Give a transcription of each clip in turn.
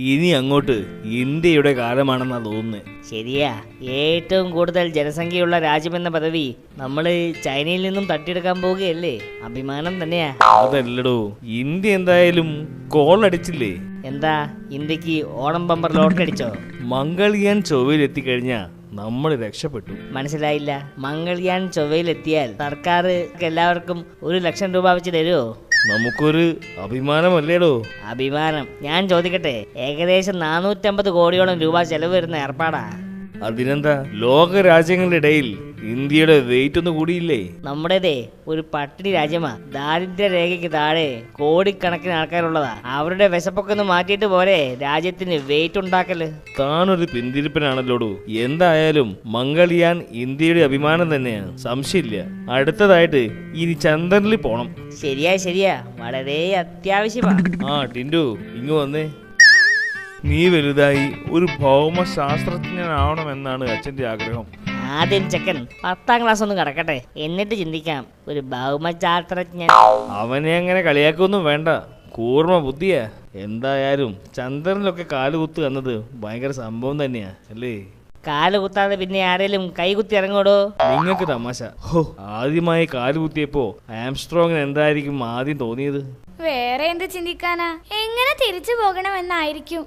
ഇനി അങ്ങോട്ട് ഇന്ത്യയുടെ കാലമാണെന്നാ തോന്നുന്നത്. ശരിയാ, ഏറ്റവും കൂടുതൽ ജനസംഖ്യയുള്ള രാജ്യമെന്ന പദവി നമ്മള് ചൈനയിൽ നിന്നും തട്ടിയെടുക്കാൻ പോവുകയല്ലേ. അഭിമാനം തന്നെയാ. അതല്ലടോ, ഇന്ത്യ എന്തായാലും കോൾ അടിച്ചില്ലേ? എന്താ, ഇന്ത്യക്ക് ഓണം ബമ്പർ ലോട്ടറി അടിച്ചോ? മംഗൾയാൻ ചൊവ്വയിൽ എത്തിക്കഴിഞ്ഞാ നമ്മൾ രക്ഷപ്പെട്ടു. മനസ്സിലായില്ല. മംഗൾയാൻ ചൊവ്വയിലെത്തിയാൽ സർക്കാർ എല്ലാവർക്കും 1,00,000 രൂപ വെച്ച് തരുമോ? നമുക്കൊരു അഭിമാനമല്ലേടോ? അഭിമാനം. ഞാൻ ചോദിക്കട്ടെ, ഏകദേശം 450 കോടിയോളം രൂപ ചെലവ് വരുന്ന ഏർപ്പാടാ. അതിനെന്താ, ലോക രാജ്യങ്ങളുടെ ഇടയിൽ ഇന്ത്യയുടെ വെയിറ്റ് ഒന്ന് കൂടിയില്ലേ? നമ്മുടേതേ ഒരു പട്ടിണി രാജ്യമാ. ദാരിദ്ര്യ രേഖയ്ക്ക് താഴെ കോടിക്കണക്കിന് ആൾക്കാരുള്ളതാ. അവരുടെ വിശപ്പൊക്കെ ഒന്ന് മാറ്റിയിട്ട് പോരെ രാജ്യത്തിന് വെയിറ്റ് ഉണ്ടാക്കല്. താനൊരു പിന്തിരിപ്പനാണല്ലോടൂ. എന്തായാലും മംഗൾയാൻ ഇന്ത്യയുടെ അഭിമാനം തന്നെയാണ്, സംശയമില്ല. അടുത്തതായിട്ട് ഇനി ചന്ദ്രനിൽ പോണം. ശരിയാ, വളരെ അത്യാവശ്യമാ. ടിൻഡു, ഇങ്ങ് വന്നേ. നീ വലുതായി ഒരു ഭൗമശാസ്ത്രജ്ഞനാവണമെന്നാണ് അച്ഛൻ്റെ ആഗ്രഹം. ആദ്യം ചെക്കൻ 10ാം ക്ലാസ് ഒന്ന് കടക്കട്ടെ, എന്നിട്ട് ചിന്തിക്കാം ഒരു ഭൗമശാസ്ത്രജ്ഞൻ. അവനെ അങ്ങനെ കളിയാക്കൊന്നും വേണ്ട, കൂർമ്മ ബുദ്ധിയാ. എന്തായാലും ചന്ദ്രനിലൊക്കെ കാലുകുത്ത് എന്നത് ഭയങ്കര സംഭവം തന്നെയാ അല്ലേ? കാല് കുത്താതെ പിന്നെ ആരെങ്കിലും കൈകുത്തി ഇറങ്ങോടോ? നിങ്ങൾക്ക് തമാശ. ആദ്യമായി കാലുകുത്തിയപ്പോ ആംസ്ട്രോങ്ങിന് എന്തായിരിക്കും ആദ്യം തോന്നിയത്? വേറെ എന്ത് ചിന്തിക്കാനാ, എങ്ങനെ തിരിച്ചു പോകണമെന്നായിരിക്കും.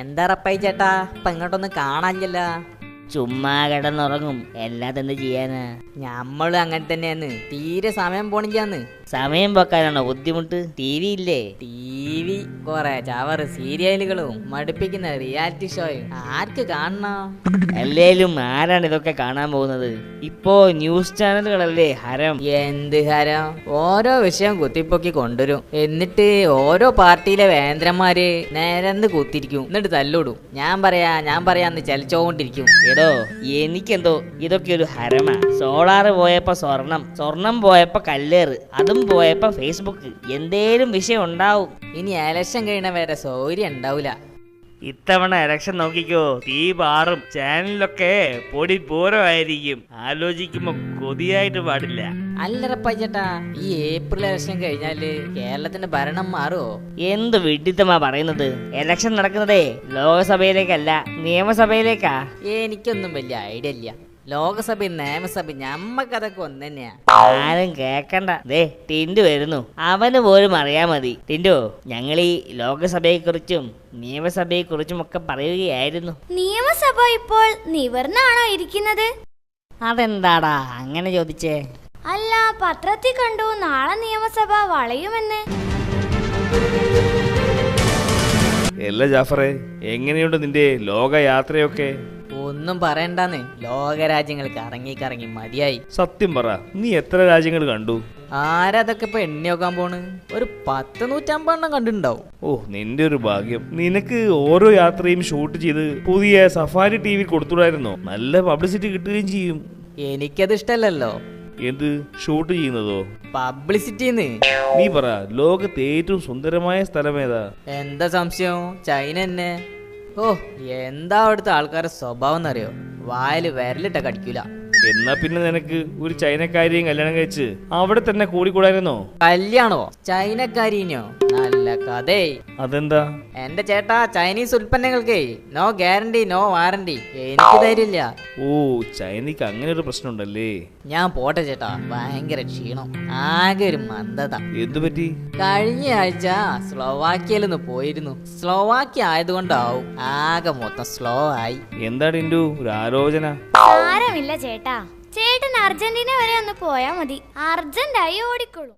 എന്താ റപ്പായി ചേട്ടാ, ഇപ്പൊ ഇങ്ങോട്ടൊന്നും കാണാനില്ലല്ലോ. ചുമ്മാ കിടന്നുറങ്ങും, അല്ലാതെന്ത് ചെയ്യാനാ. ഞമ്മള് അങ്ങനെ തന്നെയാന്ന്, തീരെ സമയം പോണില്ലാന്ന്. സമയം വെക്കാനാണോ ബുദ്ധിമുട്ട്? ടി വി ഇല്ലേ? TV കൊറേ ചവറ് സീരിയലുകളും മടുപ്പിക്കുന്ന റിയാലിറ്റി ഷോയും ആർക്ക് കാണണം? അല്ലേലും ആരാണ് ഇതൊക്കെ കാണാൻ പോകുന്നത്? ഇപ്പോ ന്യൂസ് ചാനലുകളല്ലേ ഹരം. എന്ത് ഹരം? ഓരോ വിഷയം കുത്തിപ്പൊക്കി കൊണ്ടുവരും, എന്നിട്ട് ഓരോ പാർട്ടിയിലെ വേന്ദ്രന്മാര് നേരന്ന് കുത്തിരിക്കും, എന്നിട്ട് തല്ലോടും. ഞാൻ പറയാന്ന് ചലിച്ചോണ്ടിരിക്കും. എടോ, എനിക്കെന്തോ ഇതൊക്കെ ഒരു ഹരമാ. സോളാറ് പോയപ്പോ സ്വർണം പോയപ്പോ കല്ലേറ്, അതും പോയപ്പോ ഫേസ്ബുക്ക്. എന്തേലും വിഷയം ഉണ്ടാവും. ഇനി ഇലക്ഷൻ കഴിയണ വരെ സൗകര്യം ഉണ്ടാവൂല. ഇത്തവണ ഇലക്ഷൻ നോക്കിക്കോ, തീ പാറും. ചാനലിലൊക്കെ പൊടി പൂരമായിരിക്കും. ആലോചിക്കുമ്പോ കൊതിയായിട്ട് പാടില്ല. അല്ലറപ്പായി ചേട്ടാ, ഈ ഏപ്രിൽ ഇലക്ഷൻ കഴിഞ്ഞാല് കേരളത്തിന്റെ ഭരണം മാറുമോ? എന്ത് വിഡിത്തമാ പറയുന്നത്? ഇലക്ഷൻ നടക്കുന്നതേ ലോകസഭയിലേക്കല്ല, നിയമസഭയിലേക്കാ. എനിക്കൊന്നും വലിയ ഐഡിയ ഇല്ല. ലോകസഭയും നിയമസഭയും ഞമ്മക്കതൊക്കെ ഒന്ന് തന്നെയാ. ആരും കേക്കണ്ട. ദേ ടിൻഡു വരുന്നു, അവന് പോലും അറിയാ മതി. ടിൻഡു, ഞങ്ങൾ ഈ ലോകസഭയെ കുറിച്ചും നിയമസഭയെ കുറിച്ചും ഒക്കെ പറയുകയായിരുന്നു. നിയമസഭ ഇപ്പോൾ നിവർന്നാണോ ഇരിക്കുന്നത്? അതെന്താടാ അങ്ങനെ ചോദിച്ചേ? അല്ല, പത്രത്തിൽ കണ്ടു നാളെ നിയമസഭ വളയുമെന്ന്. അല്ല ജാഫറെ, എങ്ങനെയുണ്ട് നിന്റെ ലോകയാത്രയൊക്കെ? ഒന്നും പറയണ്ടാന്ന്, ലോകരാജ്യങ്ങൾ കറങ്ങി മതിയായി. സത്യം പറ, നീ എത്ര രാജ്യങ്ങൾ കണ്ടു? ആരതൊക്കെ ഇപ്പൊ എണ്ണി നോക്കാൻ പോണ്? ഒരു 100-150 കണ്ടിട്ടുണ്ടാവും. നിന്റെ ഒരു ഭാഗ്യം. നിനക്ക് ഓരോ യാത്രയും ഷൂട്ട് ചെയ്ത് പുതിയ സഫാരി TV കൊടുത്തുടായിരുന്നോ? നല്ല പബ്ലിസിറ്റി കിട്ടുകയും ചെയ്യും. എനിക്കത് ഇഷ്ടല്ലല്ലോ. എന്ത് ഷൂട്ട് ചെയ്യുന്നതോ? പബ്ലിസിറ്റിന്ന്. നീ പറ, ലോകത്തെ ഏറ്റവും സുന്ദരമായ സ്ഥലം ഏതാ? എന്താ സംശയം? ചൈന തന്നെ. എന്താ അവിടുത്തെ ആൾക്കാരുടെ സ്വഭാവം എന്നറിയോ? വായില് വിരലിട്ട കടിക്കൂല. എന്നാ പിന്നെ നിനക്ക് ഒരു ചൈനക്കാരിയും കല്യാണം കഴിച്ച് അവിടെ തന്നെ കൂടിക്കൂടായിരുന്നോ? കല്യാണോ? ചൈനക്കാരിനോ? നല്ല കഥേ. അതെന്താ? എന്റെ ചേട്ടാ, ചൈനീസ് ഉൽപ്പന്നങ്ങൾക്കേ നോ ഗ്യാരണ്ടി നോ വാറണ്ടി. എനിക്ക് ധൈര്യമില്ല. ചൈനക്ക് അങ്ങനെ ഒരു പ്രശ്നമുണ്ടല്ലേ? ഞാൻ പോട്ടെ ചേട്ടാ, ഭയങ്കര ക്ഷീണം, ആകെ ഒരു മന്ദത. എന്തു പറ്റി? കഴിഞ്ഞ ആഴ്ച സ്ലോവാക്യയിലൊന്ന് പോയിരുന്നു. സ്ലോവാക്യ ആയതുകൊണ്ടാവും ആകെ മൊത്തം സ്ലോ ആയി. എന്താ ടിൻഡു ഒരു ആലോചന? സാരമില്ല ചേട്ടാ, ചേട്ടൻ അർജന്റീന വരെ ഒന്ന് പോയാ മതി, അർജന്റായി ഓടിക്കോളൂ.